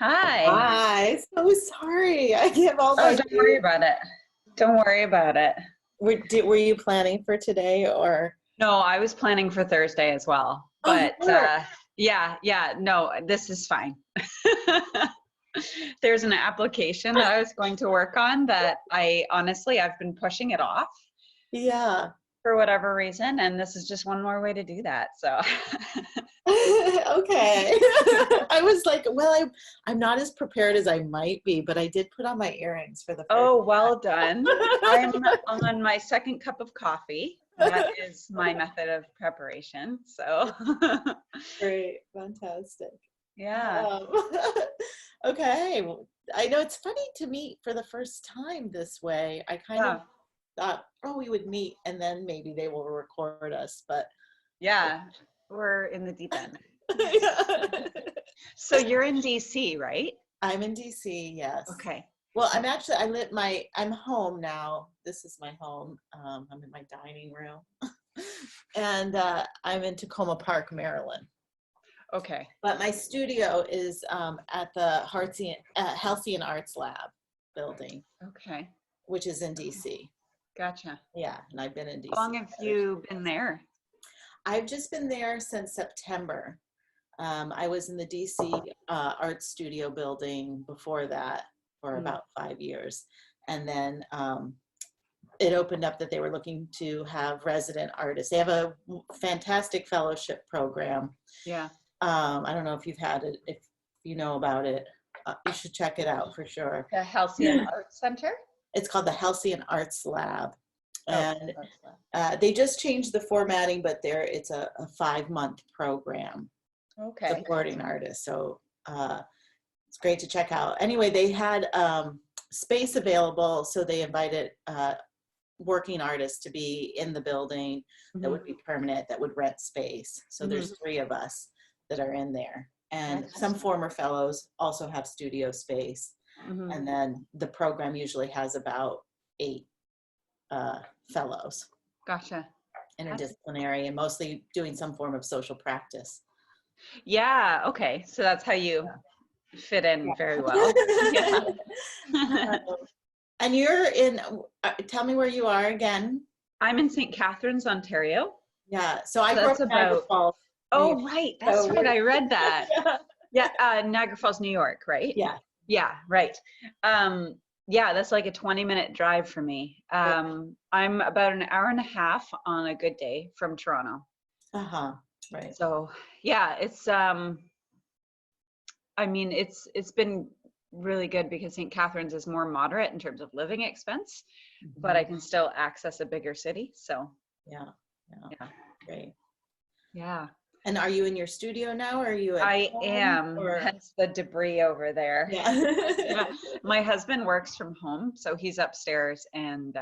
Hi. Hi, so sorry. I give all Oh, my don't worry about it. Don't worry about it. were you planning for today or? No, I was planning for Thursday as well. Oh, you But were. yeah, no, this is fine. There's an application that I was going to work on that I've been pushing it off Yeah. for whatever reason, and this is just one more way to do that. So Okay. I was like, well, I'm not as prepared as I might be, but I did put on my earrings for the first oh, well done. I'm on my second cup of coffee. That time. is my method of preparation. So Great, fantastic. yeah. Um, okay. Well, I know it's funny to meet for the first time this way. I kind of Yeah. thought, oh, we would meet and then maybe they will record us, but Yeah, we're in the deep end. yeah. So you're in DC, right? I'm in DC, yes. Okay. Well, I'm home now. This is my home. I'm in my dining room. And I'm in Tacoma Park, Maryland. Okay. But my studio is at the Halcyon Arts Lab building, Okay. which is in DC. Gotcha. Yeah, and I've been in DC. How long have you been there? I've just been there since September. I was in the DC art studio building before that for Hmm. about 5 years. And then it opened up that they were looking to have resident artists. They have a fantastic fellowship program. Yeah. I don't know if you've had it, if you know about it. You should check it out for sure. The Halcyon Arts Center? It's called the Halcyon Arts Lab. Oh, And that's they just changed the formatting, but it's a 5-month program okay. supporting artists. So it's great to check out. Anyway, they had space available, so they invited working artists to be in the building that would be permanent, that would rent space. So there's 3 of us that are in there. And Nice. some former fellows also have studio space. Mhm. And then the program usually has about 8 fellows, Gotcha. interdisciplinary, and mostly doing some form of social practice. Yeah. Okay. So that's how you fit in very well. Yeah. And you're in, tell me where you are again. I'm in St. Catharines, Ontario. Yeah, so I So grew up that's in Niagara about, Falls, New York. oh, right. That's So right. I read that. yeah, Yeah. Niagara Falls, New York, right? yeah, Yeah, right. Yeah, that's like a 20-minute drive for me. I'm about an hour and a half on a good day from Toronto. uh-huh, right. So yeah, I mean, it's been really good because St. Catharines is more moderate in terms of living expense, but I can still access a bigger city. So Yeah, yeah, great. yeah. And are you in your studio now, or are you at I home, am, or? hence the debris over there. Yeah. Yeah. My husband works from home, so he's upstairs, and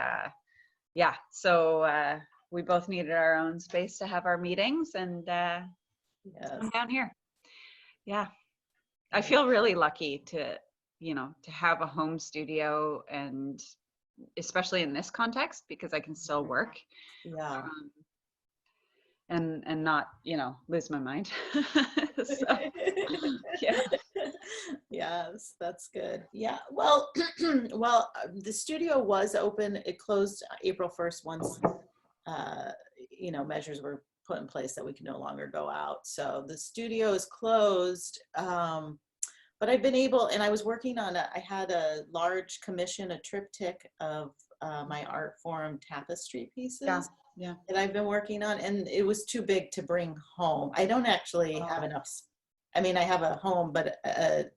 yeah, so we both needed our own space to have our meetings, and Yes. I'm down here. Yeah, I feel really lucky to have a home studio, and especially in this context because I can still work. Yeah. And not lose my mind. So yeah. Yes, that's good. Yeah. Well, well, the studio was open. It closed April 1st once, measures were put in place that we can no longer go out. So the studio is closed. But I've been able, and I was working on I had a large commission, a triptych of my art forum tapestry pieces. Yeah. That I've been working on, and it was too big to bring home. I don't actually have enough. I mean, I have a home, but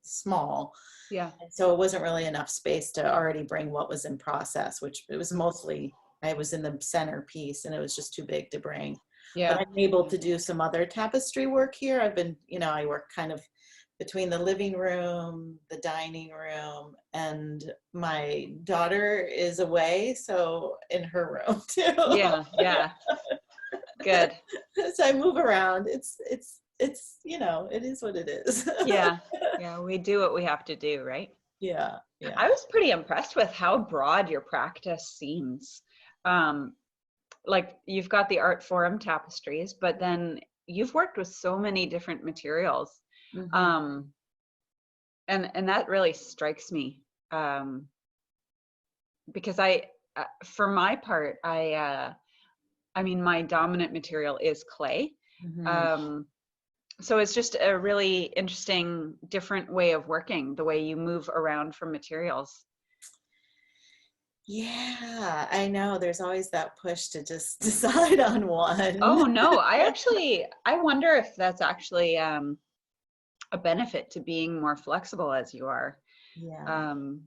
small. Yeah. So it wasn't really enough space to already bring what was in process, which it was mostly, I was in the center piece and it was just too big to bring. Yeah. But I'm able to do some other tapestry work here. I've been, I work kind of between the living room, the dining room, and my daughter is away, so in her room too. Yeah. Good. So I move around. It's it is what it is. Yeah, we do what we have to do, right? Yeah. I was pretty impressed with how broad your practice seems. Like you've got the art forum tapestries, but then you've worked with so many different materials. And that really strikes me, because for my part, I mean, my dominant material is clay. Mhm. So it's just a really interesting, different way of working, the way you move around from materials. Yeah, I know. There's always that push to just decide on one. Oh no, I wonder if that's actually a benefit to being more flexible as you are. Yeah. Um,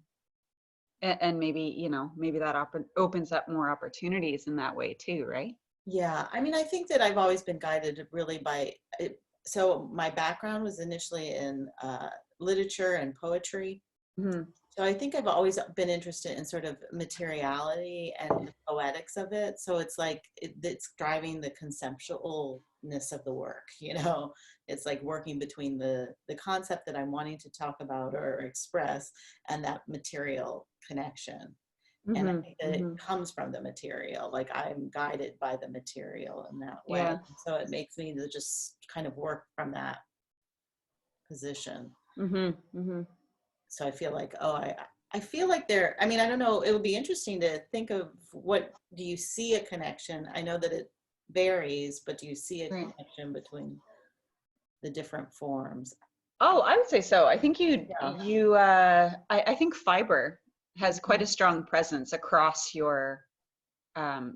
and maybe, maybe that opens up more opportunities in that way too, right? Yeah. I mean, I think that I've always been guided really by it. So my background was initially in literature and poetry. Hmm. So I think I've always been interested in sort of materiality and the poetics of it. So it's like it's driving the conceptualness of the work, you know. It's like working between the concept that I'm wanting to talk about or express and that material connection. And I Hmm. think that it Hmm. comes from the material. Like I'm guided by the material in that way. Yeah. So it makes me to just kind of work from that position. Hmm. Hmm. So I feel like, I feel like there, I mean, I don't know, it would be interesting to think of what, do you see a connection? I know that it varies, but do you see a Right. connection between the different forms? Oh, I would say so. I think Yeah. I think fiber has quite a strong presence across your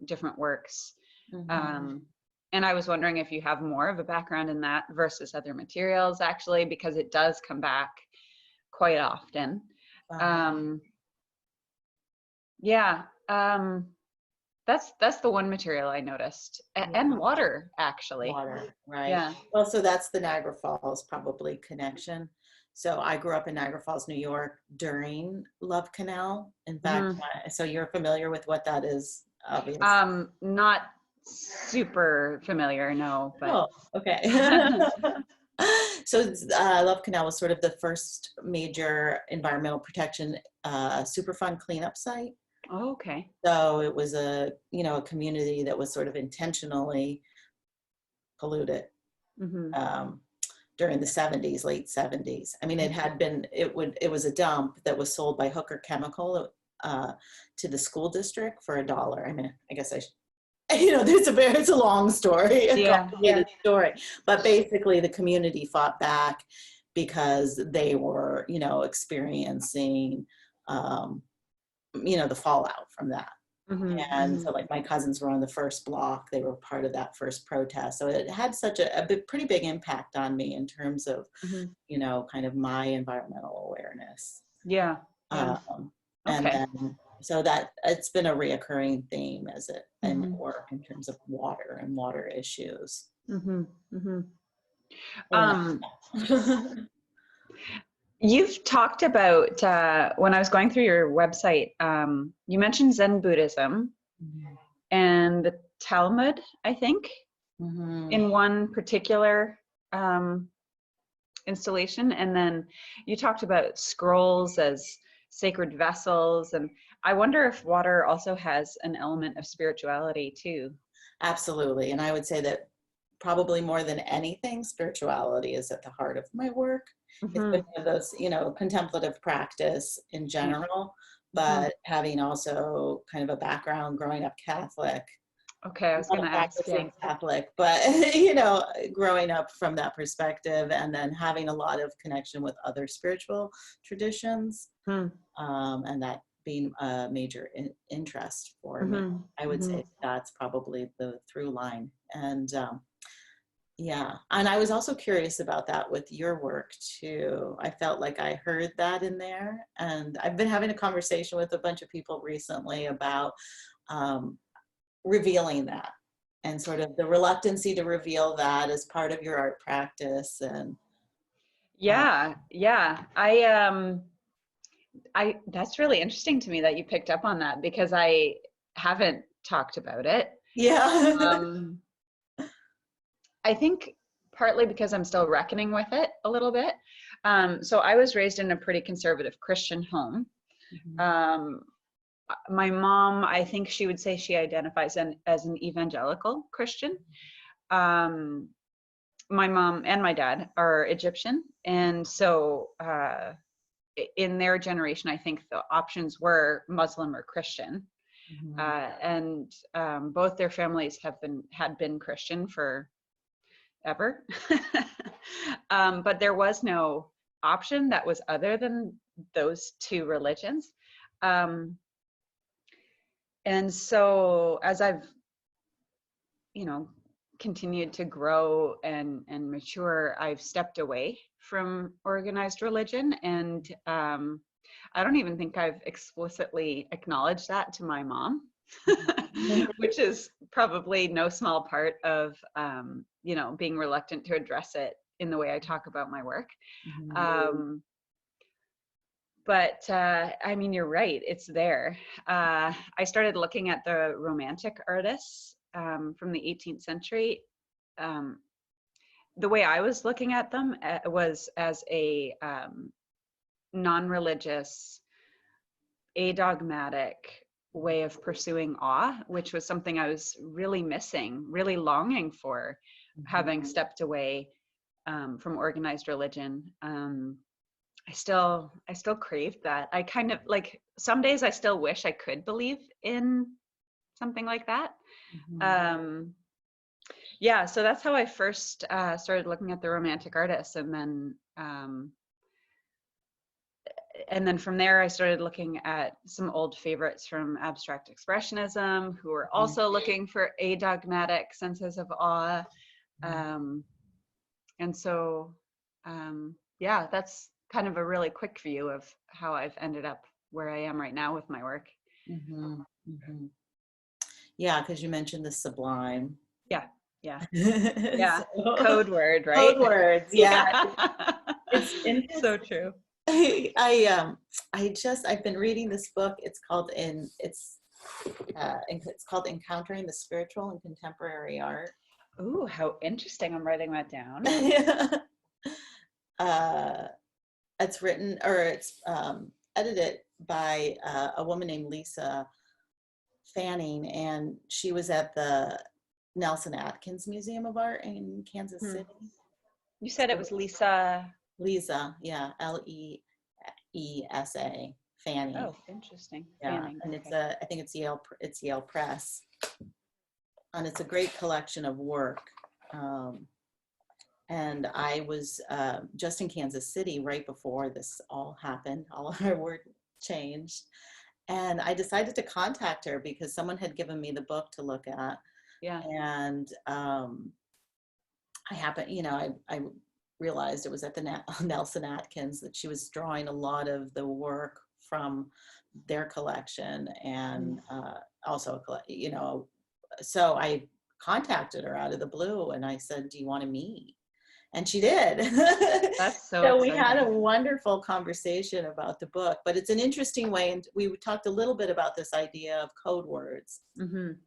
different works. Mm-hmm. Um, and I was wondering if you have more of a background in that versus other materials, actually, because it does come back quite often. Uh-huh. Um, yeah, that's the one material I noticed, and Yeah. water, actually. Water, right. Yeah. Well, so that's the Niagara Falls probably connection. So I grew up in Niagara Falls, New York during Love Canal. In fact, Mhm. so you're familiar with what that is, obviously. Not super familiar, no, but Oh, okay. So Love Canal was sort of the first major environmental protection Superfund cleanup site. oh, okay. So it was a community that was sort of intentionally polluted Hmm. um, during the 70s, late 70s. I mean, it was a dump that was sold by Hooker Chemical to the school district for $1. I mean, I guess it's a long story, a Yeah, yeah. complicated story, but basically the community fought back because they were, experiencing, um, the fallout from that. Hmm. And Hmm. so, like, my cousins were on the first block; they were part of that first protest. So it had such a pretty big impact on me in terms of, Hmm. kind of my environmental awareness. Yeah, yeah. Um, and Okay. then, so that it's been a reoccurring theme as it in my Hmm. work in terms of water and water issues. Hmm. Hmm. Yeah. Um, you've talked about, when I was going through your website, you mentioned Zen Buddhism and the Talmud, I think, Mhm. in one particular um, installation. And then you talked about scrolls as sacred vessels. And I wonder if water also has an element of spirituality too. Absolutely. And I would say that probably more than anything, spirituality is at the heart of my work. It's been Hmm. one of those, contemplative practice in general, Hmm. but having also kind of a background growing up Catholic, Okay, I was not going a to ask, yeah. practicing Catholic, but, growing up from that perspective and then having a lot of connection with other spiritual traditions, Hmm. and that being a major interest for me. Hmm. I would Hmm. say that's probably the through line. And yeah, and I was also curious about that with your work too. I felt like I heard that in there, and I've been having a conversation with a bunch of people recently about um, revealing that and sort of the reluctancy to reveal that as part of your art practice. And Yeah, yeah. That's really interesting to me that you picked up on that because I haven't talked about it. yeah. Um, I think partly because I'm still reckoning with it a little bit. So I was raised in a pretty conservative Christian home. Mhm. Um, my mom, I think she would say she identifies as an evangelical Christian. Um, my mom and my dad are Egyptian, and so in their generation, I think the options were Muslim or Christian. And both their families had been Christian forever. But there was no option that was other than those two religions. And so as I've, continued to grow and mature, I've stepped away from organized religion. And I don't even think I've explicitly acknowledged that to my mom, which is probably no small part of, being reluctant to address it in the way I talk about my work. But you're right, it's there. I started looking at the Romantic artists from the 18th century. The way I was looking at them was as a non-religious, adogmatic way of pursuing awe, which was something I was really missing, really longing for, having stepped away from organized religion. I still craved that. I kind of like, some days I still wish I could believe in something like that. So that's how I first started looking at the Romantic artists, and then from there I started looking at some old favorites from abstract expressionism who were also looking for adogmatic senses of awe. And so that's kind of a really quick view of how I've ended up where I am right now with my work. Yeah, because you mentioned the sublime. Yeah. So, code word, right? Code words, yeah. It's interesting. So true. I've been reading this book. It's called Encountering the Spiritual in Contemporary Art. Ooh, how interesting. I'm writing that down. It's written, or it's edited by a woman named Lisa Fanning, and she was at the Nelson Atkins Museum of Art in Kansas City. You said it was Lisa. Yeah, Leesa, Fanning. Oh, interesting. Yeah, Fanning. and I think it's Yale Press, and it's a great collection of work. And I was just in Kansas City right before this all happened. All of our work changed. And I decided to contact her because someone had given me the book to look at. Yeah. And I realized it was at the Nelson Atkins that she was drawing a lot of the work from their collection. And also, so I contacted her out of the blue and I said, do you want to meet? And she did. That's so So exciting. we had a wonderful conversation about the book, but it's an interesting way. And we talked a little bit about this idea of code words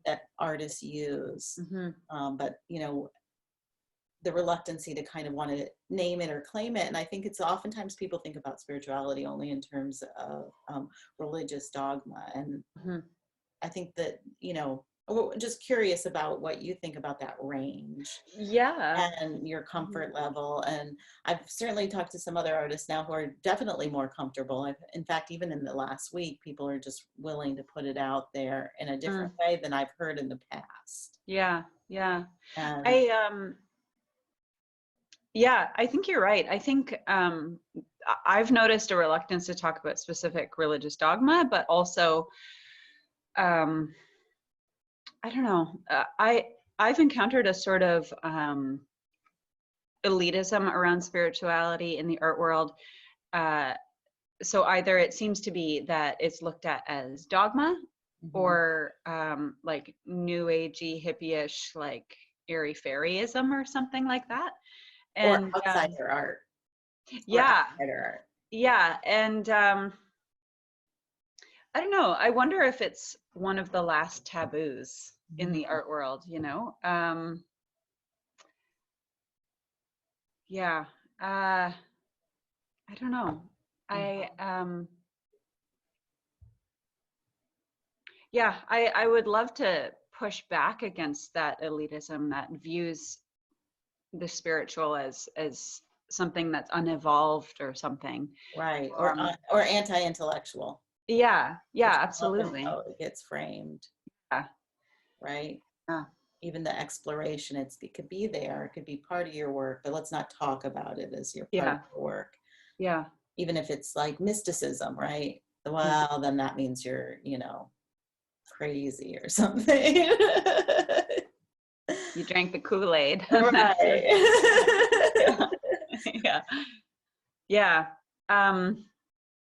that artists use. But, the reluctancy to kind of want to name it or claim it. And I think it's oftentimes people think about spirituality only in terms of religious dogma. And I think that, just curious about what you think about that range. Yeah. And your comfort level. And I've certainly talked to some other artists now who are definitely more comfortable. In fact, even in the last week, people are just willing to put it out there in a different way than I've heard in the past. Yeah. And I think you're right. I think I've noticed a reluctance to talk about specific religious dogma, but also, I don't know. I've encountered a sort of elitism around spirituality in the art world. So either it seems to be that it's looked at as dogma, or like new agey, hippie-ish, like airy fairyism or something like that. And or outsider art. Yeah. Outsider art. Yeah. And I don't know. I wonder if it's one of the last taboos in the art world, Yeah. I don't know. I would love to push back against that elitism that views the spiritual as something that's unevolved or something. Right. Um, Or anti-intellectual. yeah, Which yeah, is often absolutely. how it gets framed, Yeah, right? yeah, Even the exploration, it could be there, it could be part of your work, but let's not talk about it as your part of yeah, your work. yeah. Even if it's like mysticism, right? Mm. Well, then that means you're, crazy or something. You drank the Kool-Aid. Right. Yeah, yeah, yeah.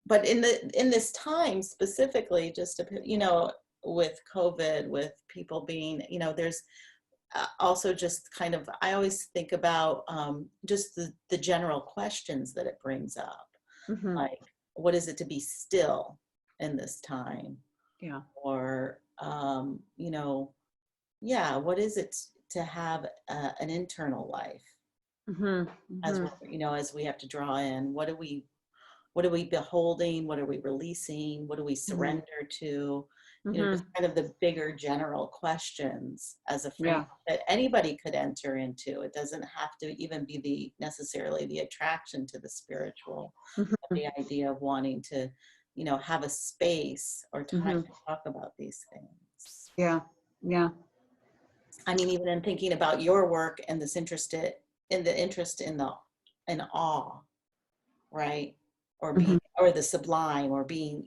But in this time specifically, just to, with COVID, with people being, there's also just kind of, I always think about just the general questions that it brings up. Mhm. Like, what is it to be still in this time? Yeah. Or, yeah, what is it to have an internal life Mhm. as Mhm. as we have to draw in, what are we beholding? What are we releasing? What do we Mhm. surrender to? Just Mhm. kind of the bigger general questions as a frame Yeah. that anybody could enter into. It doesn't have to even be necessarily the attraction to the spiritual, but Mhm. the idea of wanting to, have a space or time Mhm. to talk about these things. Yeah. Yeah. I mean, even in thinking about your work and this interest in awe, right? Or Mhm. the sublime, or being,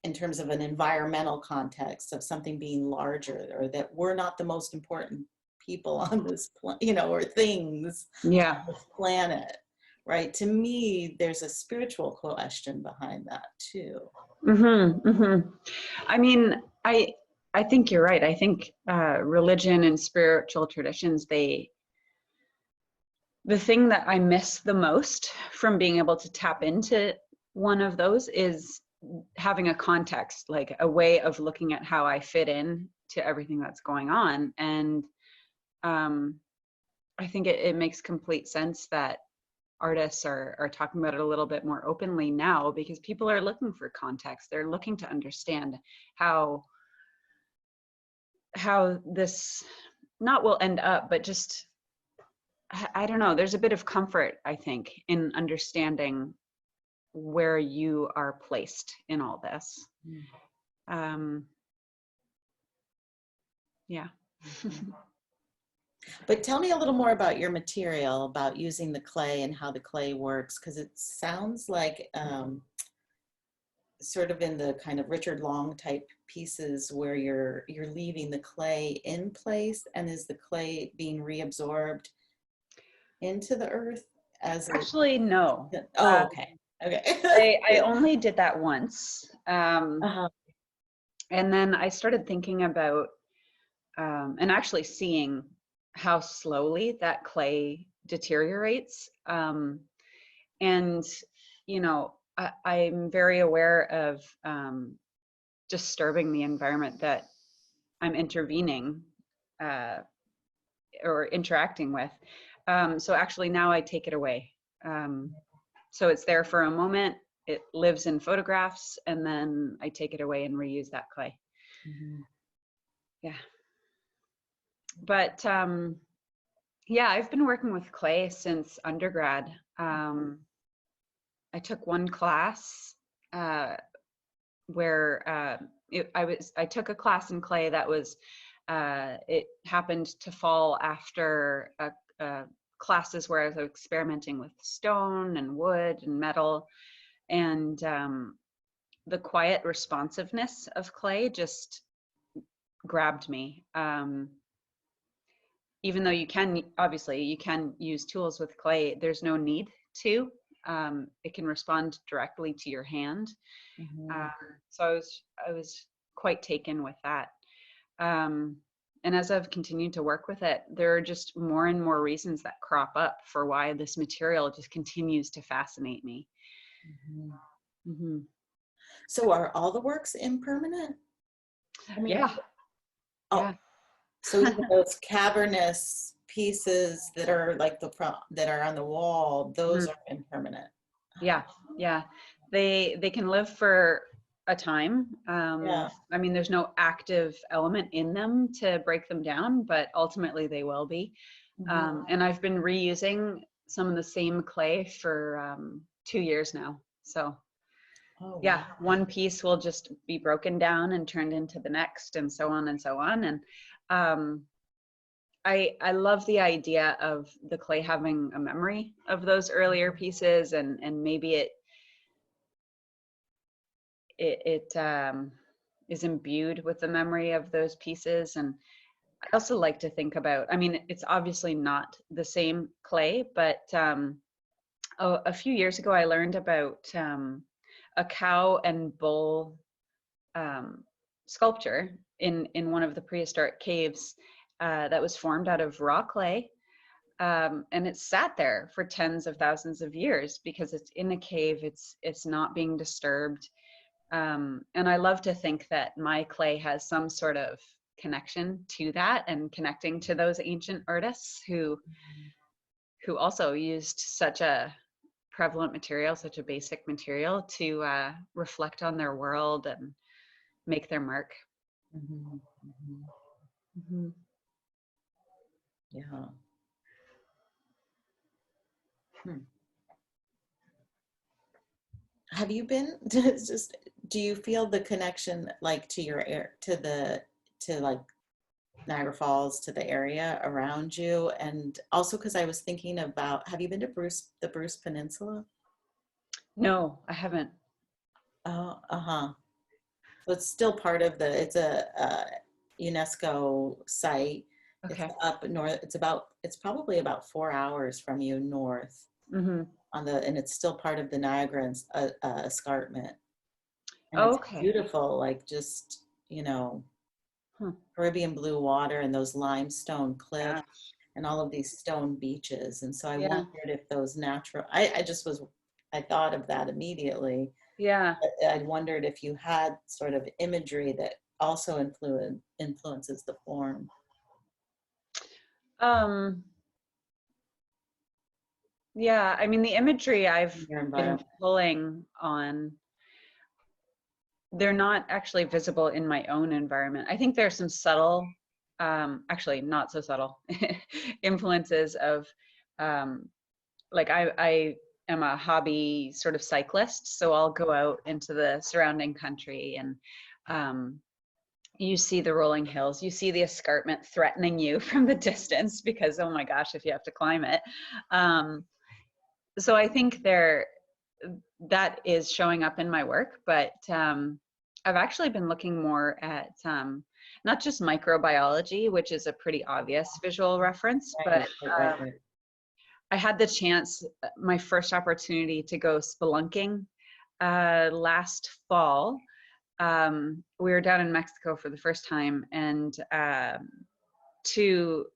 in terms of an environmental context of something being larger, or that we're not the most important people on this or things Yeah. on this planet, right? To me, there's a spiritual question behind that too. Mhm. Mhm. I mean, I think you're right. I think religion and spiritual traditions, the thing that I miss the most from being able to tap into one of those is having a context, like a way of looking at how I fit in to everything that's going on. And um, I think it makes complete sense that artists are talking about it a little bit more openly now, because people are looking for context. They're looking to understand how this not will end up, but just I don't know. There's a bit of comfort, I think, in understanding where you are placed in all this. Um, yeah. But tell me a little more about your material, about using the clay and how the clay works, because it sounds like sort of in the kind of Richard Long type pieces where you're leaving the clay in place, and is the clay being reabsorbed into the earth as it? Actually, no. Oh, okay. I only did that once. Uh-huh. And then I started thinking about and actually seeing how slowly that clay deteriorates. And, I'm very aware of disturbing the environment that I'm intervening or interacting with. So actually now I take it away. So it's there for a moment, it lives in photographs, and then I take it away and reuse that clay. Mhm. Yeah. But yeah, I've been working with clay since undergrad. I took one class where I took a class in clay that was it happened to fall after classes where I was experimenting with stone and wood and metal, and the quiet responsiveness of clay just grabbed me. Even though you can use tools with clay, there's no need to. It can respond directly to your hand. Mhm. So I was quite taken with that. And as I've continued to work with it, there are just more and more reasons that crop up for why this material just continues to fascinate me. Mhm. Hmm. So are all the works impermanent? I mean, Yeah, oh, yeah. so even those cavernous pieces that are like that are on the wall, those Mhm. are impermanent. Yeah, yeah. They can live for a time. Yeah. I mean, there's no active element in them to break them down, but ultimately they will be. Mhm. And I've been reusing some of the same clay for 2 years now. So Oh, yeah, wow. one piece will just be broken down and turned into the next, and so on and so on. And I love the idea of the clay having a memory of those earlier pieces, and maybe it is imbued with the memory of those pieces. And I also like to think about, I mean, it's obviously not the same clay, but a few years ago I learned about a cow and bull sculpture in one of the prehistoric caves that was formed out of raw clay. And it sat there for tens of thousands of years because it's in a cave. It's not being disturbed. And I love to think that my clay has some sort of connection to that, and connecting to those ancient artists who also used such a prevalent material, such a basic material, to reflect on their world and make their mark. Mhm, mhm. Mm-hmm. Yeah. Hmm. Have you been just, do you feel the connection like to your air, to like Niagara Falls, to the area around you? And also because I was thinking about, have you been to the Bruce Peninsula? No, I haven't. Oh, uh-huh. So it's still part of it's a UNESCO site. It's Okay. up north. It's probably about 4 hours from you north Mm-hmm. and it's still part of the Niagara escarpment. And it's Okay. beautiful, like just, you know, Huh. Caribbean blue water and those limestone cliffs Yeah. and all of these stone beaches. And so I Yeah. wondered if those I thought of that immediately. Yeah. I wondered if you had sort of imagery that also influences the form. Um, yeah, I mean, the imagery I've In your been environment. pulling on, they're not actually visible in my own environment. I think there's some subtle, actually not so subtle influences of, like I am a hobby sort of cyclist, so I'll go out into the surrounding country, and you see the rolling hills, you see the escarpment threatening you from the distance because, oh my gosh, if you have to climb it. So I think that is showing up in my work, but I've actually been looking more at not just microbiology, which is a pretty obvious visual reference, but Right. I had the chance, my first opportunity to go spelunking last fall. We were down in Mexico for the first time, and to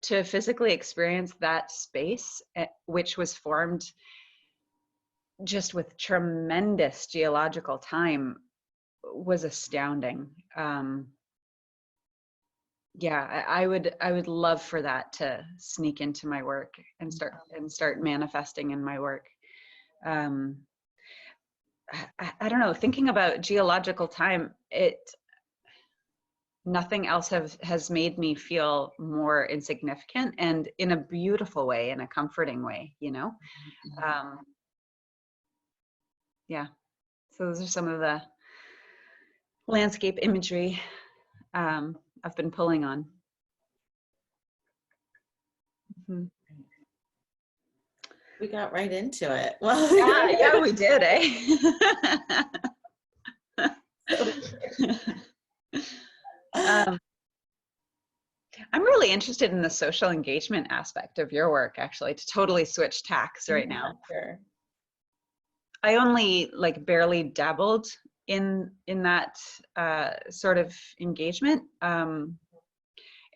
physically experience that space, which was formed just with tremendous geological time, was astounding. Yeah, I would love for that to sneak into my work and start manifesting in my work. Um, I don't know. Thinking about geological time, nothing else has made me feel more insignificant, and in a beautiful way, in a comforting way. Um, yeah. So those are some of the landscape imagery I've been pulling on. Mhm. We got right into it. Well, Yeah, we did, eh? um, I'm really interested in the social engagement aspect of your work, actually, to totally switch tacks right yeah, now. sure. I only like barely dabbled in that sort of engagement.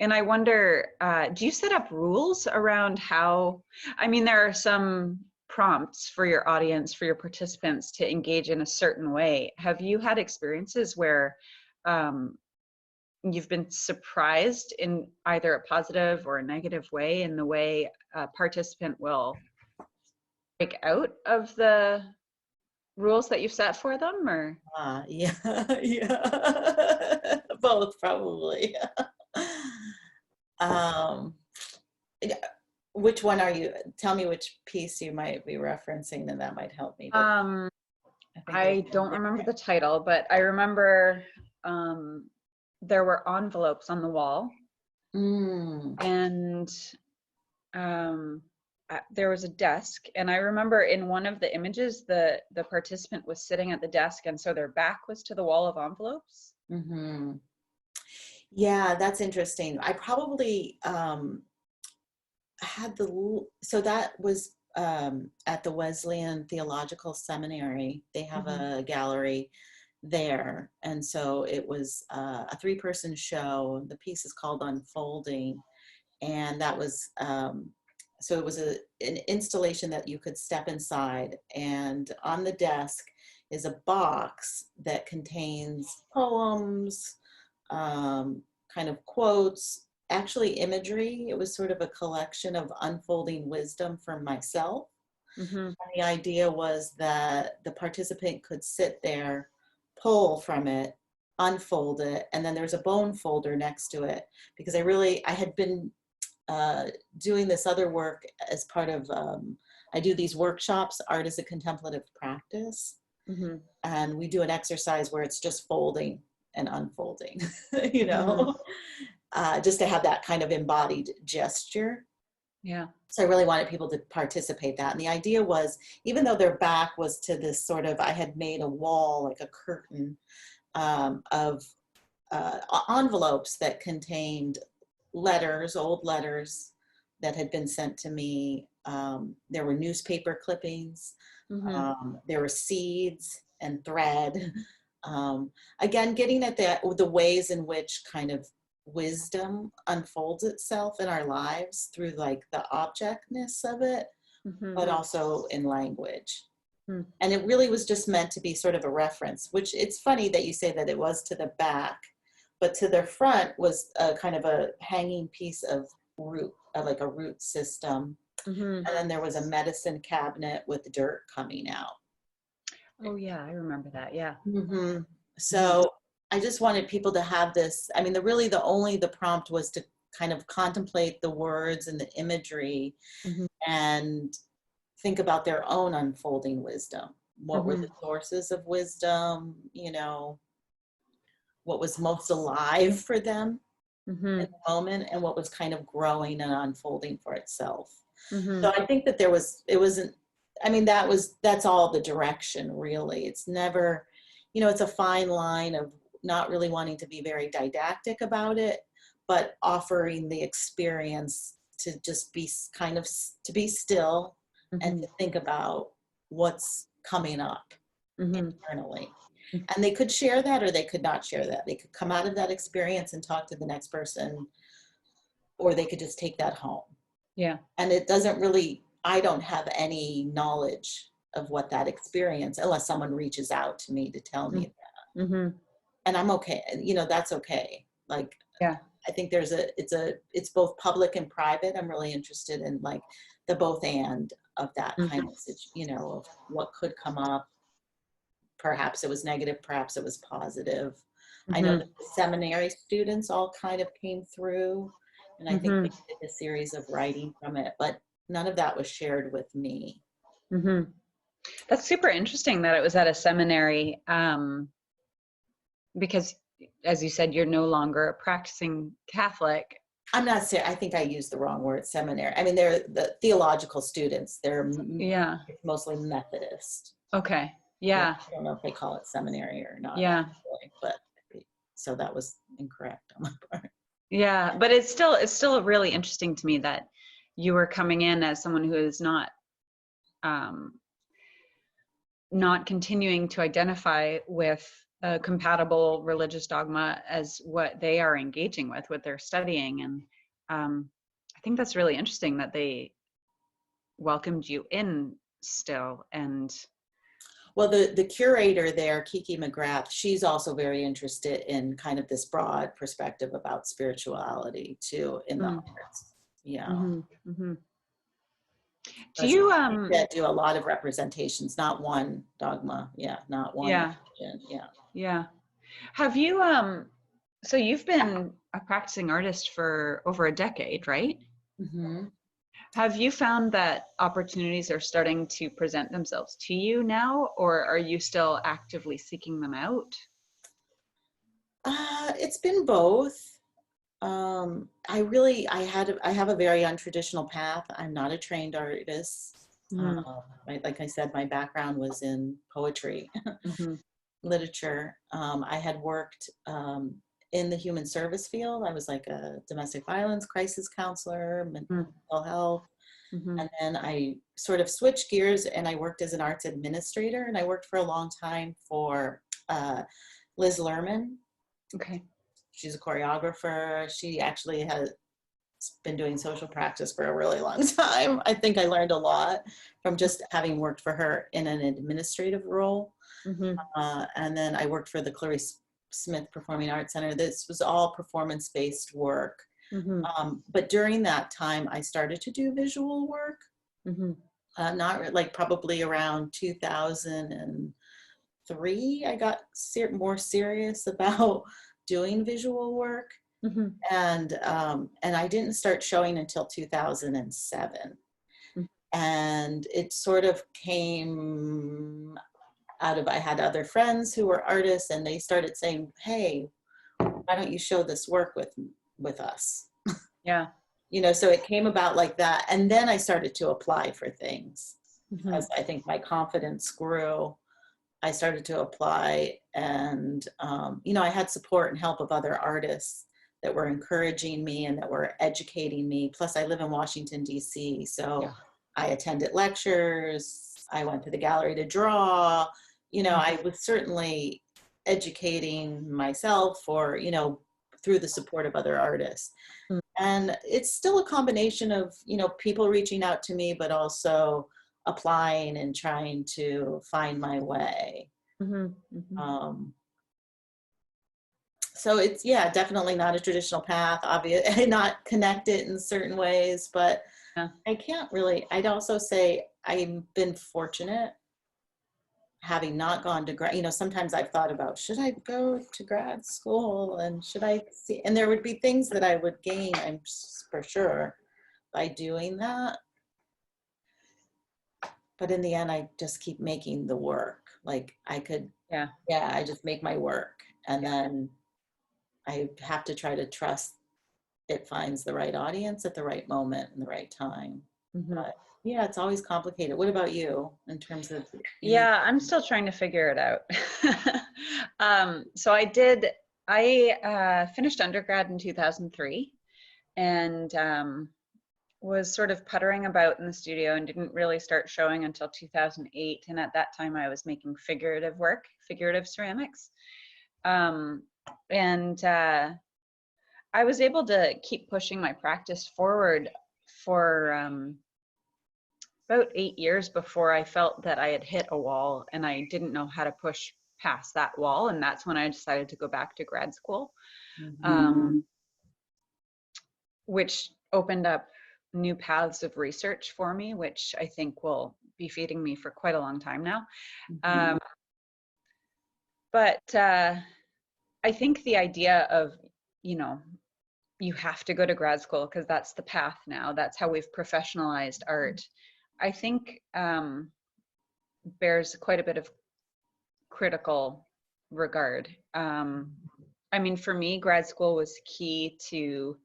And I wonder, do you set up rules around how, I mean, there are some prompts for your audience, for your participants to engage in a certain way. Have you had experiences where you've been surprised in either a positive or a negative way in the way a participant will break out of the rules that you've set for them, or? Yeah, yeah. Both probably. Um, yeah, Which one are you? Tell me which piece you might be referencing, and that might help me. But I think I don't remember the title, but I remember there were envelopes on the wall, and there was a desk. And I remember in one of the images, the participant was sitting at the desk, and so their back was to the wall of envelopes. Mm-hmm. Yeah, that's interesting. I probably had so that was at the Wesleyan Theological Seminary. They have a gallery there, and so it was a 3-person show. The piece is called Unfolding, and that was so it was an installation that you could step inside, and on the desk is a box that contains poems, kind of quotes, actually imagery. It was sort of a collection of unfolding wisdom for myself. And the idea was that the participant could sit there, pull from it, unfold it, and then there's a bone folder next to it, because I had been doing this other work as part of, I do these workshops, Art as a Contemplative Practice, and we do an exercise where it's just folding and unfolding, you know, just to have that kind of embodied gesture. Yeah. So I really wanted people to participate that. And the idea was, even though their back was to this sort of, I had made a wall, like a curtain of envelopes that contained letters, old letters that had been sent to me. There were newspaper clippings. There were seeds and thread. Again, getting at the ways in which kind of wisdom unfolds itself in our lives through like the objectness of it, but also in language. And it really was just meant to be sort of a reference, which it's funny that you say that it was to the back, but to the front was a kind of a hanging piece of root, like a root system. And then there was a medicine cabinet with dirt coming out. Oh yeah, I remember that. Yeah. So I just wanted people to have this. I mean, the prompt was to kind of contemplate the words and the imagery and think about their own unfolding wisdom. What were the sources of wisdom? You know, what was most alive for them in the moment, and what was kind of growing and unfolding for itself. So I think that that's all the direction, really. It's never, you know, it's a fine line of not really wanting to be very didactic about it, but offering the experience to just be kind of, to be still and to think about what's coming up internally. And they could share that or they could not share that. They could come out of that experience and talk to the next person, or they could just take that home. Yeah. And it doesn't really, I don't have any knowledge of what that experience, unless someone reaches out to me to tell me that. And I'm okay, you know, that's okay. Like, yeah, I think it's both public and private. I'm really interested in like the both and of that kind of, you know, of what could come up. Perhaps it was negative, perhaps it was positive. I know that the seminary students all kind of came through, and I think they did a series of writing from it, but none of that was shared with me. That's super interesting that it was at a seminary, because as you said, you're no longer a practicing Catholic. I'm not saying, I think I used the wrong word, seminary. I mean, they're the theological students. They're mostly Methodist. Okay. Yeah. I don't know if they call it seminary or not. Yeah. Actually, but so that was incorrect on my part. Yeah, but it's still really interesting to me that you were coming in as someone who is not continuing to identify with a compatible religious dogma as what they are engaging with, what they're studying. And I think that's really interesting that they welcomed you in still. And well, the curator there, Kiki McGrath, she's also very interested in kind of this broad perspective about spirituality too in the arts. Yeah. Do you do a lot of representations, not one dogma. Yeah, not one. Yeah. Have you so you've been a practicing artist for over a decade, right? Have you found that opportunities are starting to present themselves to you now, or are you still actively seeking them out? It's been both. I have a very untraditional path. I'm not a trained artist. Mm-hmm. Like I said, my background was in poetry, Mm-hmm. literature. I had worked in the human service field. I was like a domestic violence crisis counselor, mental health. Mm-hmm. And then I sort of switched gears and I worked as an arts administrator. And I worked for a long time for Liz Lerman. Okay. She's a choreographer. She actually has been doing social practice for a really long time. I think I learned a lot from just having worked for her in an administrative role. Mm-hmm. And then I worked for the Clarice Smith Performing Arts Center. This was all performance-based work. Mm-hmm. But during that time, I started to do visual work. Mm-hmm. Not like probably around 2003, I got more serious about doing visual work. Mm-hmm. And I didn't start showing until 2007. And it sort of came out of, I had other friends who were artists and they started saying, hey, why don't you show this work with us? Yeah. You know, so it came about like that. And then I started to apply for things. Mm-hmm. As I think my confidence grew, I started to apply. And, you know, I had support and help of other artists that were encouraging me and that were educating me. Plus, I live in Washington, D.C., so Yeah. I attended lectures. I went to the gallery to draw. You know, I was certainly educating myself or, you know, through the support of other artists. Mm-hmm. And it's still a combination of, you know, people reaching out to me, but also applying and trying to find my way. Mm-hmm. So it's, yeah, definitely not a traditional path, obviously not connected in certain ways, but Yeah. I can't really, I'd also say I've been fortunate having not gone to grad, you know, sometimes I've thought about, should I go to grad school and should I see, and there would be things that I would gain, I'm for sure, by doing that. But in the end, I just keep making the work. Like I could, Yeah. yeah, I just make my work. And then I have to try to trust it finds the right audience at the right moment and the right time. Mm-hmm. But yeah, it's always complicated. What about you in terms of? Yeah, I'm still trying to figure it out. So I finished undergrad in 2003 and was sort of puttering about in the studio and didn't really start showing until 2008. And at that time I was making figurative work, figurative ceramics. And I was able to keep pushing my practice forward for about 8 years before I felt that I had hit a wall and I didn't know how to push past that wall. And that's when I decided to go back to grad school, which opened up new paths of research for me, which I think will be feeding me for quite a long time now. But I think the idea of, you know, you have to go to grad school because that's the path now. That's how we've professionalized art. I think bears quite a bit of critical regard. I mean, for me, grad school was key to,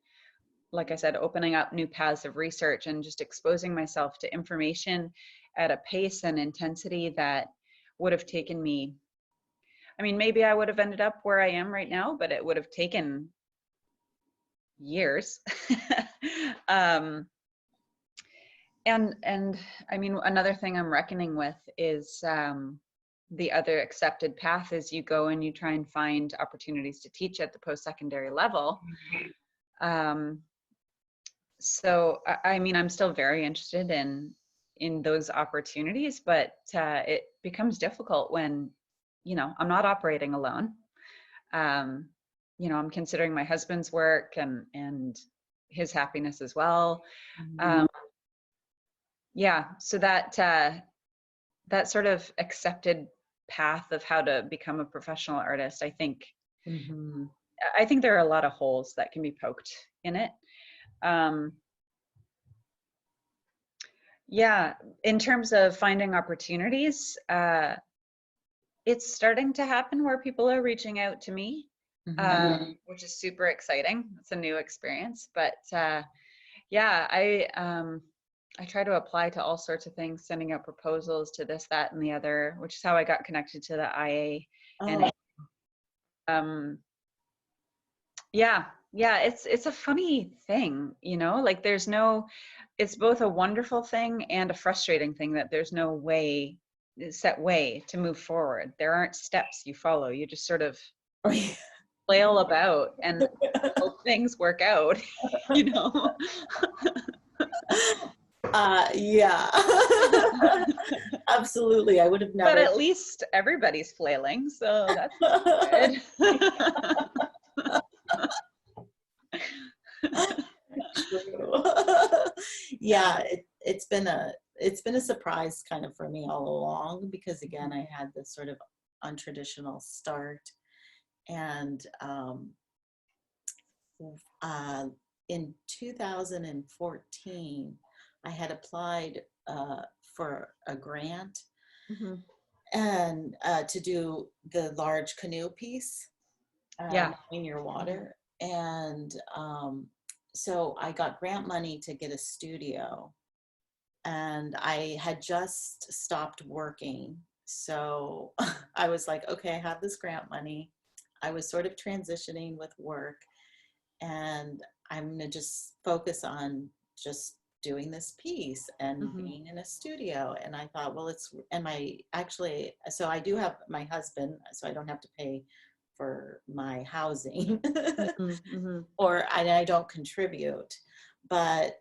like I said, opening up new paths of research and just exposing myself to information at a pace and intensity that would have taken me, I mean, maybe I would have ended up where I am right now, but it would have taken years. And I mean, another thing I'm reckoning with is the other accepted path is you go and you try and find opportunities to teach at the post-secondary level. So I mean, I'm still very interested in those opportunities, but it becomes difficult when, you know, I'm not operating alone. You know, I'm considering my husband's work and his happiness as well. Yeah, so that sort of accepted path of how to become a professional artist, I think there are a lot of holes that can be poked in it. Yeah, in terms of finding opportunities, it's starting to happen where people are reaching out to me, which is super exciting. It's a new experience, but yeah, I try to apply to all sorts of things, sending out proposals to this, that, and the other, which is how I got connected to the IA&A. Yeah, yeah, it's a funny thing, you know, like it's both a wonderful thing and a frustrating thing that there's no set way to move forward. There aren't steps you follow. You just sort of flail about and hope things work out, you know. Yeah, absolutely. I would have never. But at least everybody's flailing, so that's good. True. Yeah, it's been a surprise kind of for me all along, because again, I had this sort of untraditional start, and in 2014, I had applied for a grant and to do the large canoe piece, in your water. And so I got grant money to get a studio, and I had just stopped working. So I was like, okay, I have this grant money. I was sort of transitioning with work, and I'm gonna just focus on just doing this piece and being in a studio. And I thought, well, so I do have my husband, so I don't have to pay for my housing, or I don't contribute, but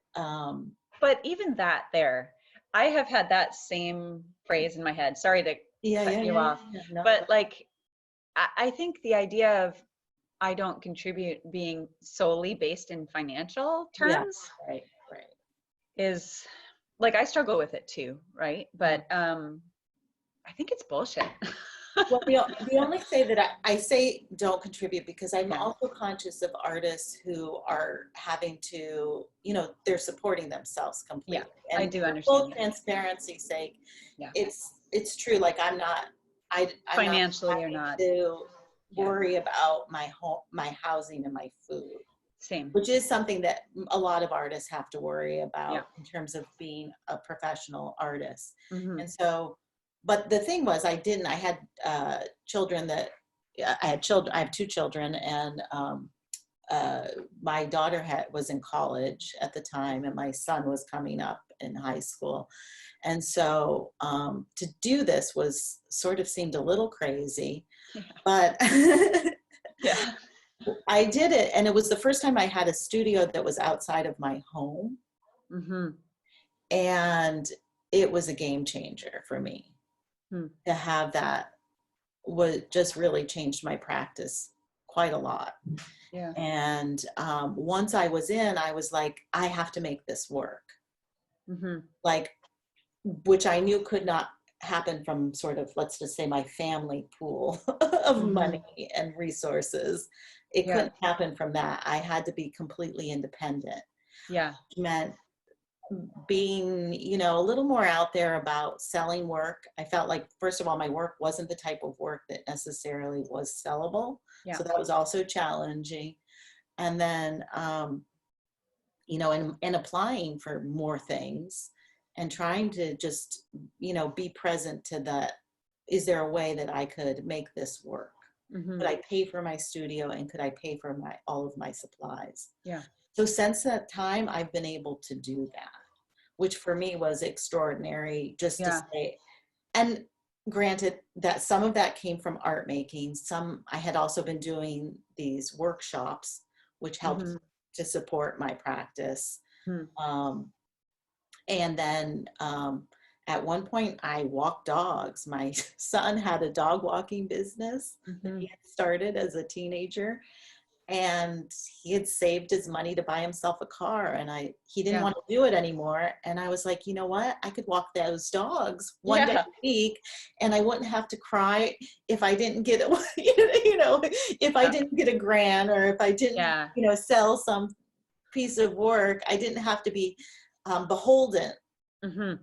even that there, I have had that same phrase in my head. Sorry to cut you off, no. But like, I think the idea of I don't contribute being solely based in financial terms right. is like, I struggle with it too, right? But I think it's bullshit. Well, we only say that I say don't contribute because I'm also conscious of artists who are having to, they're supporting themselves completely. Yeah, and I do for understand. full transparency's sake, it's true. Like I'm financially, not you're not to worry about my home, my housing, and my food. Same. Which is something that a lot of artists have to worry about in terms of being a professional artist. And so, but the thing was, I had children I have 2 children, and my daughter was in college at the time, and my son was coming up in high school. And so to do this seemed a little crazy, but I did it, and it was the first time I had a studio that was outside of my home. And it was a game changer for me. To have that just really changed my practice quite a lot. And once I was in, I was like, I have to make this work. Like, which I knew could not happen from sort of, let's just say, my family pool of money and resources. It couldn't happen from that. I had to be completely independent. It meant being, a little more out there about selling work. I felt like, first of all, my work wasn't the type of work that necessarily was sellable. So that was also challenging. And then, and applying for more things and trying to just, be present to that. Is there a way that I could make this work? Could I pay for my studio, and could I pay for all of my supplies? So since that time, I've been able to do that, which for me was extraordinary, just to say. And granted that some of that came from art making. I had also been doing these workshops, which helped to support my practice. And then at one point I walked dogs. My son had a dog walking business that he had started as a teenager, and he had saved his money to buy himself a car, and he didn't want to do it anymore. And I was like, you know what? I could walk those dogs one day a week, and I wouldn't have to cry if I didn't get if I didn't get a grant, or if I didn't, sell some piece of work. I didn't have to be beholden Mm-hmm.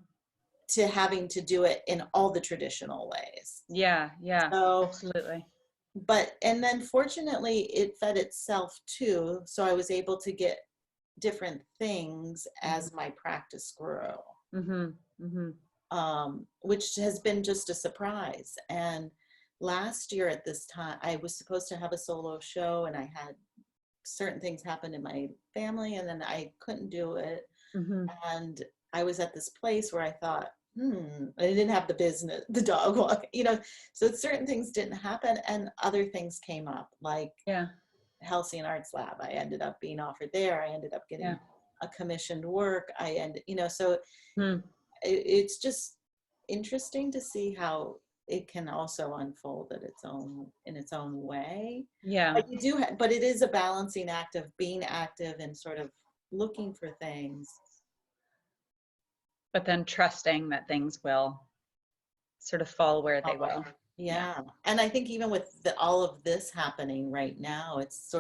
to having to do it in all the traditional ways. Yeah, yeah, So, absolutely. and then fortunately it fed itself too. So I was able to get different things as my practice grew, Mm-hmm. Mm-hmm. which has been just a surprise. And last year at this time, I was supposed to have a solo show, and I had certain things happen in my family, and then I couldn't do it. Mm-hmm. And I was at this place where I thought, I didn't have the business, the dog walk, so certain things didn't happen, and other things came up, like Yeah, Halcyon Arts Lab. I ended up being offered there. I ended up yeah. getting a commissioned work. So Hmm. it's just interesting to see how it can also unfold in its own way. Yeah. But but it is a balancing act of being active and sort of looking for things. But then trusting that things will sort of fall where they will. Yeah. Yeah. And I think even with all of this happening right now, it's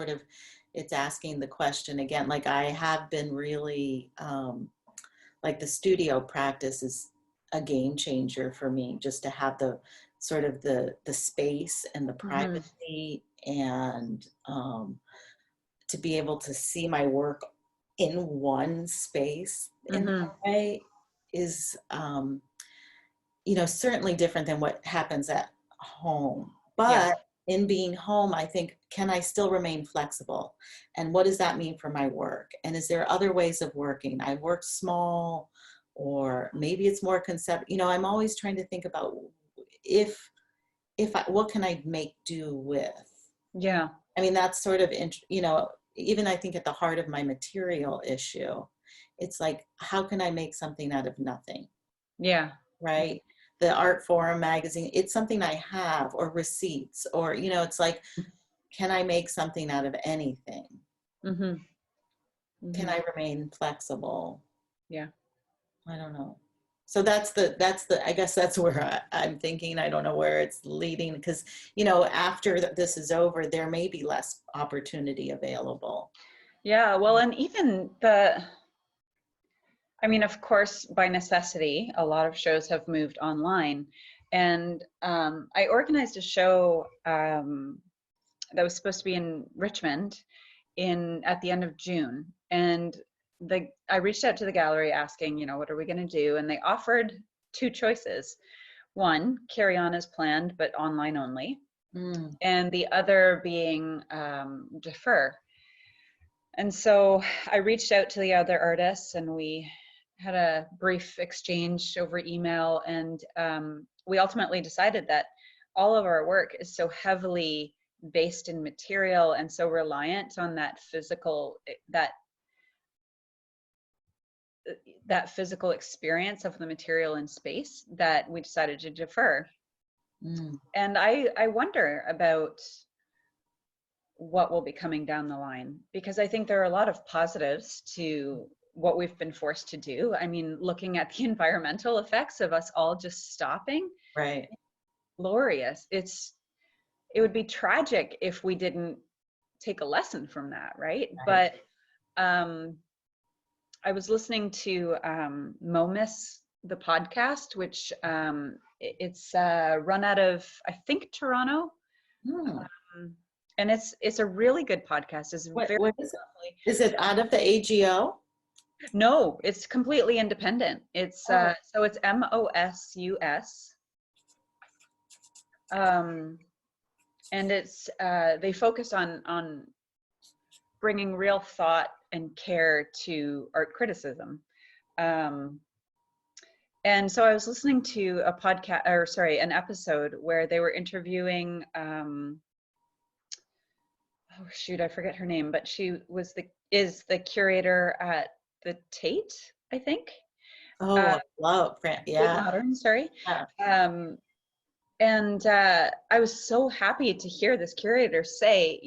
asking the question again. Like, I have been really, like, the studio practice is a game changer for me, just to have the sort of the space and the Mm-hmm. privacy, and to be able to see my work in one space in Mm-hmm. that way is, certainly different than what happens at home. Yes. But in being home, I think, can I still remain flexible? And what does that mean for my work? And is there other ways of working? I work small, or maybe it's more concept. I'm always trying to think about, what can I make do with? Yeah. I mean, that's sort of, even I think at the heart of my material issue, it's like, how can I make something out of nothing? Yeah. Right? The Art Forum magazine, it's something I have, or receipts, or, it's like, can I make something out of anything? Mm-hmm. Can Mm-hmm. I remain flexible? Yeah. I don't know. So I guess that's where I'm thinking. I don't know where it's leading, because, after this is over, there may be less opportunity available. Yeah. Well, and even of course, by necessity, a lot of shows have moved online. And I organized a show that was supposed to be in Richmond at the end of June. And I reached out to the gallery asking, what are we going to do? And they offered two choices. One, carry on as planned, but online only. Mm. And the other being defer. And so I reached out to the other artists, and we had a brief exchange over email. And we ultimately decided that all of our work is so heavily based in material and so reliant on that physical experience of the material in space, that we decided to defer. Mm. And I wonder about what will be coming down the line, because I think there are a lot of positives to what we've been forced to do. I mean, looking at the environmental effects of us all just stopping, Right. glorious. It would be tragic if we didn't take a lesson from that, right? Right. But I was listening to Momus, the podcast, which it's run out of, I think, Toronto. Mm. And it's a really good podcast. It's very What is it? lovely. Is it out of the AGO? No, it's completely independent. It's Oh. so it's MOSUS. And it's they focus on bringing real thought and care to art criticism. And so I was listening to a podcast, or sorry, an episode where they were interviewing, oh shoot, I forget her name, but she is the curator at the Tate, I think. Oh, I love Fran. Tate Yeah. Modern, sorry. Yeah. And I was so happy to hear this curator say,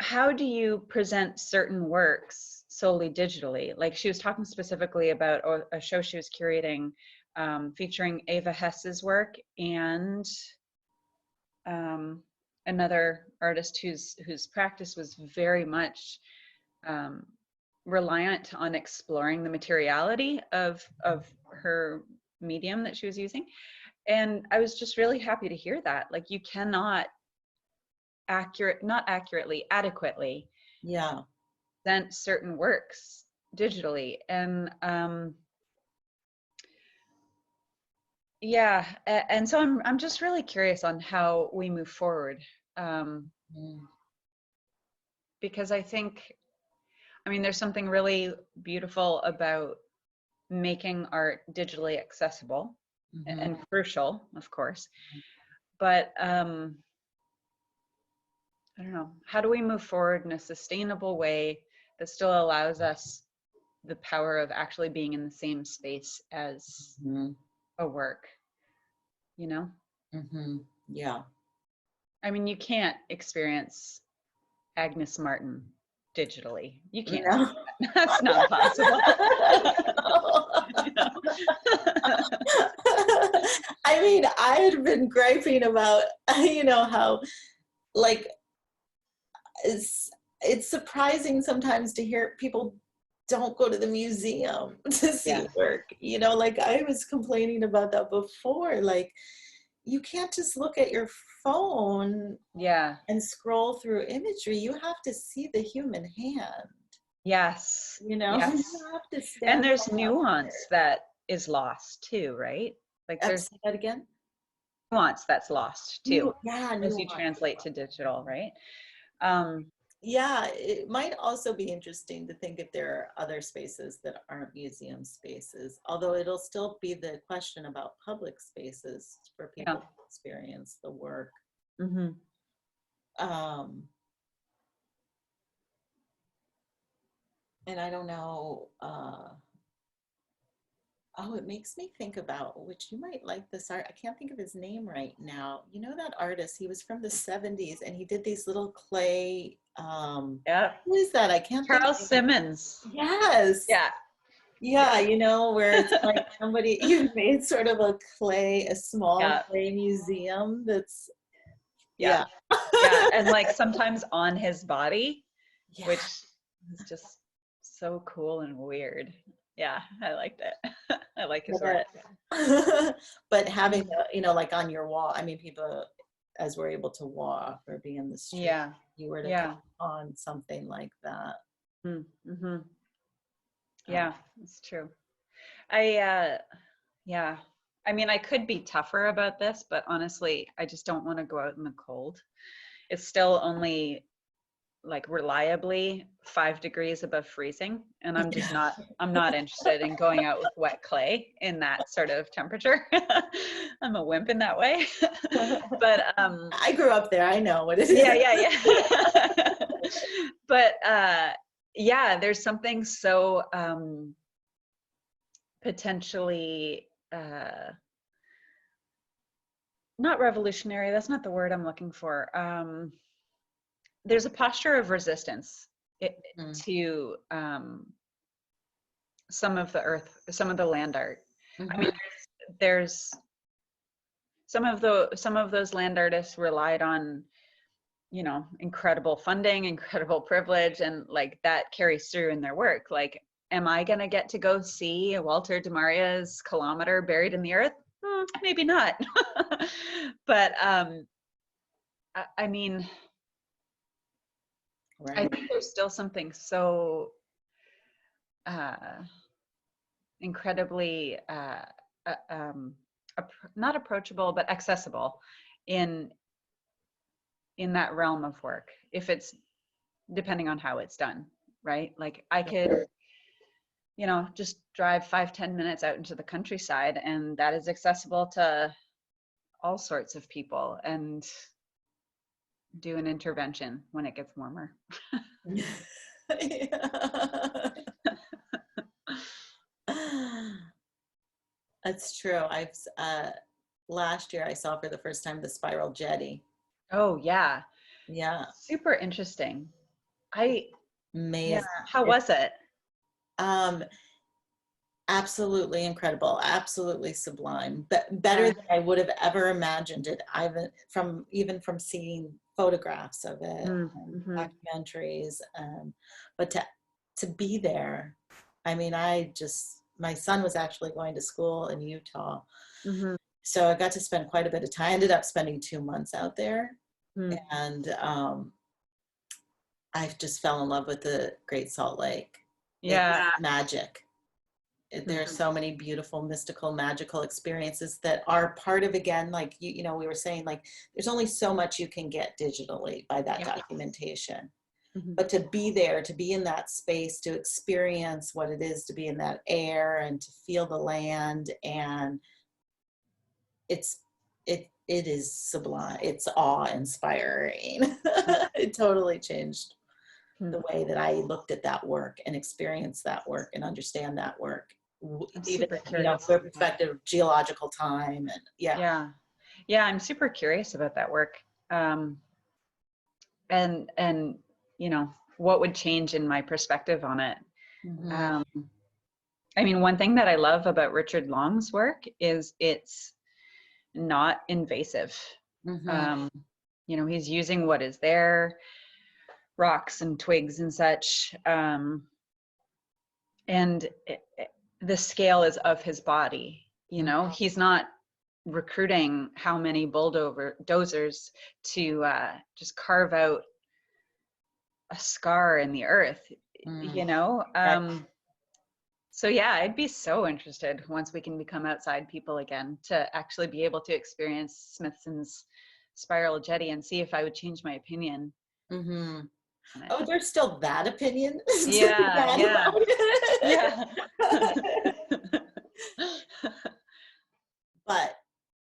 how do you present certain works solely digitally? Like, she was talking specifically about a show she was curating featuring Ava Hess's work and another artist whose practice was very much reliant on exploring the materiality of her medium that she was using. And I was just really happy to hear that. Like, you cannot not accurately, adequately Yeah. present certain works digitally. And yeah, and so I'm just really curious on how we move forward, because I think, I mean, there's something really beautiful about making art digitally accessible and crucial, of course. But I don't know, how do we move forward in a sustainable way that still allows us the power of actually being in the same space as a work, you know? Yeah. I mean, you can't experience Agnes Martin digitally. You can't do No. that. That's not possible. You know? I mean, I had been griping about, how, like, it's surprising sometimes to hear people don't go to the museum to see work. Like, I was complaining about that before. Like, you can't just look at your phone and scroll through imagery. You have to see the human hand. Yes. You Yes. have to stand. And there's nuance that is lost too, right? Like, there's say that again. Nuance that's lost too. As you Nuance. translate to digital, right? Yeah, it might also be interesting to think if there are other spaces that aren't museum spaces, although it'll still be the question about public spaces for people to experience the work. And I don't know, it makes me think about, which you might like this art. I can't think of his name right now. You know that artist? He was from the 70s and he did these little clay. Who is that? I can't think. Charles Simmons. Yes. Yeah. Yeah, where it's like somebody, you made sort of a small clay museum that's, yeah. And like sometimes on his body, which is just so cool and weird. Yeah, I liked it. I like his work. But having, like on your wall, I mean, people, as we're able to walk or be in the street, you were to come on something like that. Yeah, it's true. I mean, I could be tougher about this, but honestly, I just don't want to go out in the cold. It's still only like reliably 5 degrees above freezing, and I'm just I'm not interested in going out with wet clay in that sort of temperature. I'm a wimp in that way. But I grew up there. I know what it is. Yeah. But there's something so potentially not revolutionary, that's not the word I'm looking for. There's a posture of resistance to some of the land art. I mean, there's some of those land artists relied on, incredible funding, incredible privilege, and like that carries through in their work. Like, am I gonna get to go see Walter de Maria's Kilometer buried in the earth? Maybe not. But I mean, I think there's still something so incredibly not approachable, but accessible in that realm of work, if it's depending on how it's done, right? Like, I could just drive 5-10 minutes out into the countryside, and that is accessible to all sorts of people, and do an intervention when it gets warmer. That's true. Last year I saw for the first time the spiral jetty. Oh yeah. Super interesting. Amazing. How was it? Absolutely incredible, absolutely sublime, but better than I would have ever imagined it. Even from seeing photographs of it, documentaries, but to be there. I mean, my son was actually going to school in Utah. Mm-hmm. So I got to spend quite a bit of time. I ended up spending 2 months out there. Mm. And I just fell in love with the Great Salt Lake. Yeah. It's magic. There are so many beautiful, mystical, magical experiences that are part of, again, like you know, we were saying, like there's only so much you can get digitally by that documentation. Mm-hmm. But to be there, to be in that space, to experience what it is to be in that air and to feel the land, and it is sublime. It's awe-inspiring. It totally changed the way that I looked at that work and experienced that work and understand that work, I'm even, super you know, curious. from the perspective of geological time. And Yeah. I'm super curious about that work. And you know, what would change in my perspective on it. Mhm. I mean, one thing that I love about Richard Long's work is it's not invasive. Mhm. You know, he's using what is there, rocks and twigs and such. And the scale is of his body. You know, he's not recruiting how many bulldozers to just carve out a scar in the earth, you know. So yeah, I'd be so interested once we can become outside people again to actually be able to experience Smithson's spiral jetty and see if I would change my opinion. Mhm. On it. Oh, there's still that opinion. Yeah. But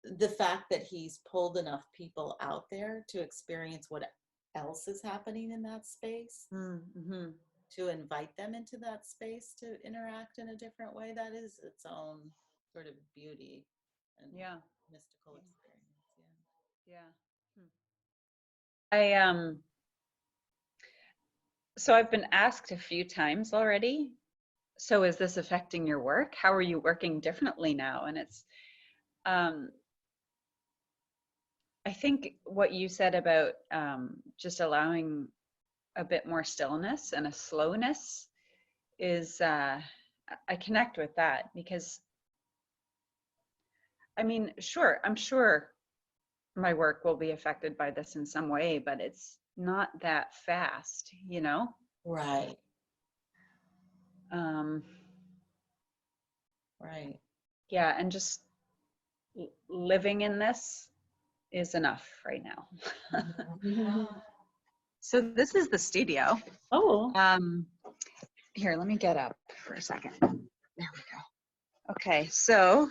the fact that he's pulled enough people out there to experience what else is happening in that space, Mm-hmm. to invite them into that space to interact in a different way, that is its own sort of beauty and mystical experience. So I've been asked a few times already, so is this affecting your work? How are you working differently now? And it's I think what you said about just allowing a bit more stillness and a slowness is I connect with that, because I mean, I'm sure my work will be affected by this in some way, but it's not that fast, you know? Right. Um, Right. yeah, and just living in this is enough right now. So this is the studio. Oh. Here, let me get up for a second. There we go. Okay, so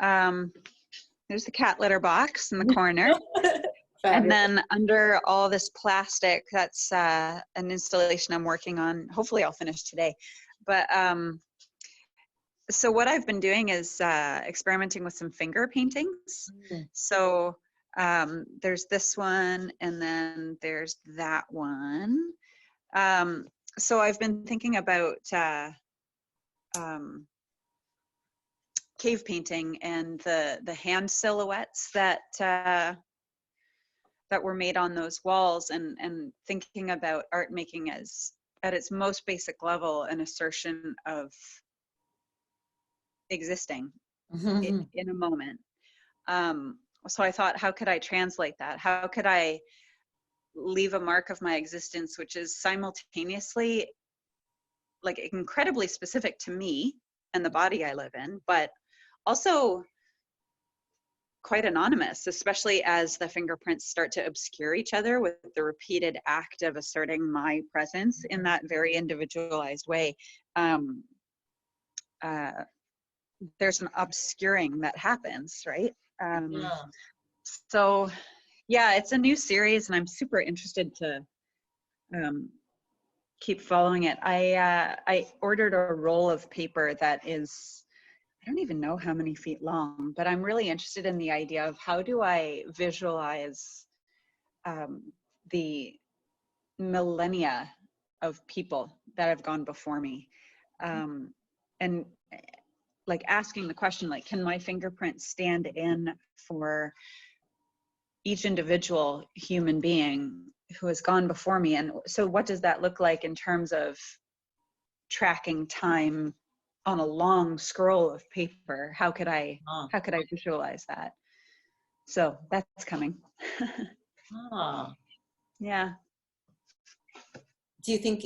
there's the cat litter box in the corner. And then under all this plastic, that's an installation I'm working on. Hopefully I'll finish today. But so what I've been doing is experimenting with some finger paintings. So there's this one, and then there's that one. So I've been thinking about cave painting and the hand silhouettes that were made on those walls, and thinking about art making as, at its most basic level, an assertion of existing in a moment. So I thought, how could I translate that? How could I leave a mark of my existence, which is simultaneously like incredibly specific to me and the body I live in, but also quite anonymous, especially as the fingerprints start to obscure each other with the repeated act of asserting my presence in that very individualized way. There's an obscuring that happens, right? So yeah, it's a new series and I'm super interested to keep following it. I ordered a roll of paper that is, I don't even know how many feet long, but I'm really interested in the idea of how do I visualize the millennia of people that have gone before me, and like asking the question, like, can my fingerprint stand in for each individual human being who has gone before me? And so what does that look like in terms of tracking time on a long scroll of paper. How could I Ah. visualize that? So that's coming. Ah. Yeah. Do you think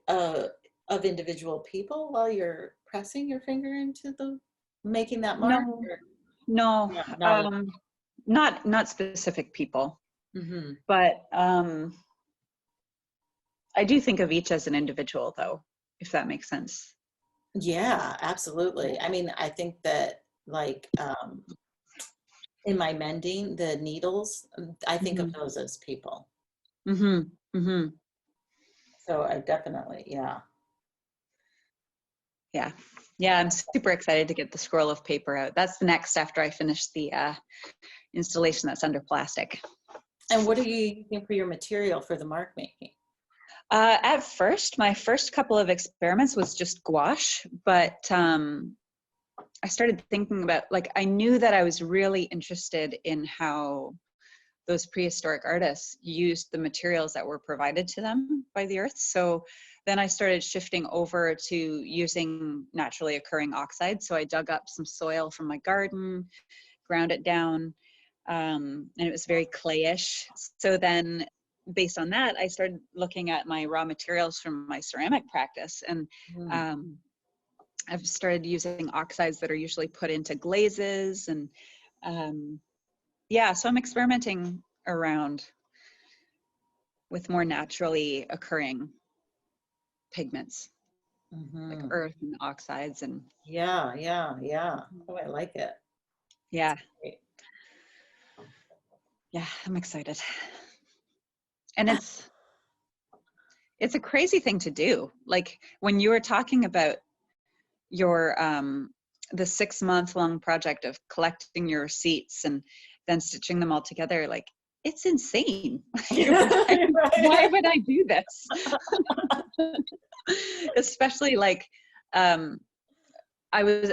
of individual people while you're pressing your finger into making that mark? No, no, No. not specific people, Mm-hmm. but I do think of each as an individual, though, if that makes sense. Yeah, absolutely. I mean, I think that like in my mending, the needles, I think of those as people. Mm-hmm. Mm-hmm. So I definitely, yeah. Yeah. Yeah, I'm super excited to get the scroll of paper out. That's the next after I finish the installation that's under plastic. And what are you using for your material for the mark making? At first, my first couple of experiments was just gouache, but I started thinking about, like, I knew that I was really interested in how those prehistoric artists used the materials that were provided to them by the earth. So then I started shifting over to using naturally occurring oxides. So I dug up some soil from my garden, ground it down, and it was very clayish. So then based on that, I started looking at my raw materials from my ceramic practice, and I've started using oxides that are usually put into glazes, and yeah, so I'm experimenting around with more naturally occurring pigments, like earth and oxides, and Yeah, yeah, yeah. Oh, I like it. yeah, Great. yeah, I'm excited. And it's a crazy thing to do. Like when you were talking about your the 6-month-long project of collecting your receipts and then stitching them all together, like it's insane. Why would I do this? Especially like I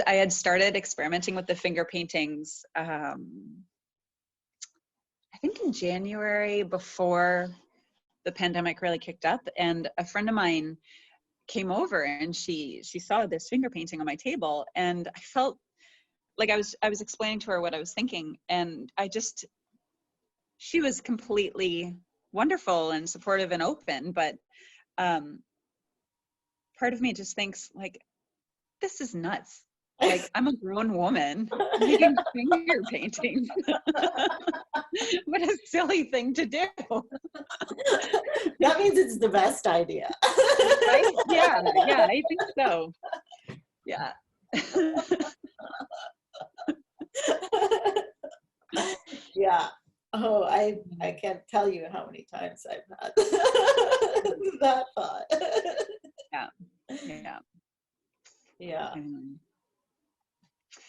had started experimenting with the finger paintings I think in January, before the pandemic really kicked up, and a friend of mine came over and she saw this finger painting on my table, and I felt like I was explaining to her what I was thinking, and she was completely wonderful and supportive and open, but part of me just thinks, like, this is nuts. Like, I'm a grown woman making finger paintings. What a silly thing to do. That means it's the best idea. Right? Yeah, I think so. Yeah. Yeah. Oh, I can't tell you how many times I've had that thought. Yeah. Yeah. Yeah. Mm.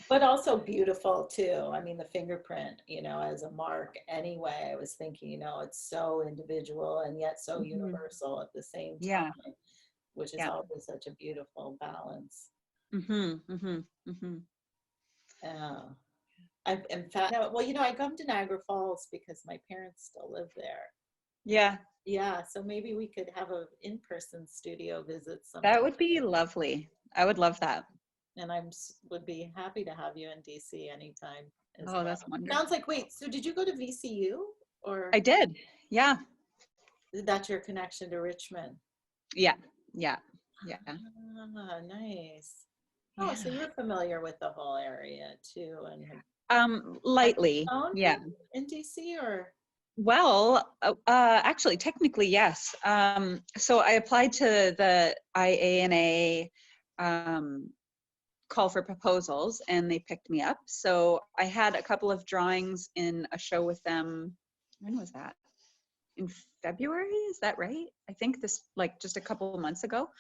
But also beautiful too. I mean, the fingerprint, as a mark anyway, I was thinking, it's so individual and yet so universal at the same Yeah. time, which is Yeah. always such a beautiful balance. In fact, well, I come to Niagara Falls because my parents still live there. Yeah. Yeah, so maybe we could have an in-person studio visit sometime. That would be lovely. I would love that. And would be happy to have you in DC anytime as Oh, well. that's wonderful. Sounds like, wait, so did you go to VCU or? I did. Yeah. That's your connection to Richmond? Yeah. Yeah. Yeah. Ah, nice. Oh, so you're familiar with the whole area too, and lightly. Yeah. in DC or? Well, actually, technically, yes. So I applied to the IA&A call for proposals, and they picked me up. So I had a couple of drawings in a show with them. When was that? In February, is that right? I think this, like, just a couple of months ago.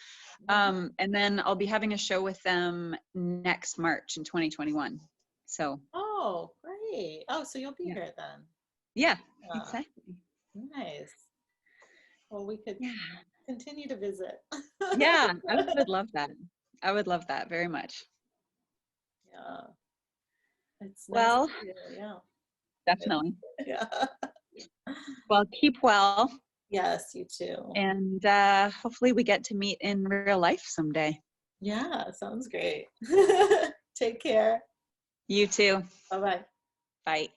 And then I'll be having a show with them next March in 2021. So. Oh, great. Oh, so you'll be here then. Yeah, exactly. Nice. Well, we could continue to visit. Yeah, I would love that. I would love that very much. Yeah. It's well, nice to hear, yeah. Definitely. Yeah. Well, keep well. Yes, you too. And hopefully we get to meet in real life someday. Yeah, sounds great. Take care. You too. Bye-bye. Bye.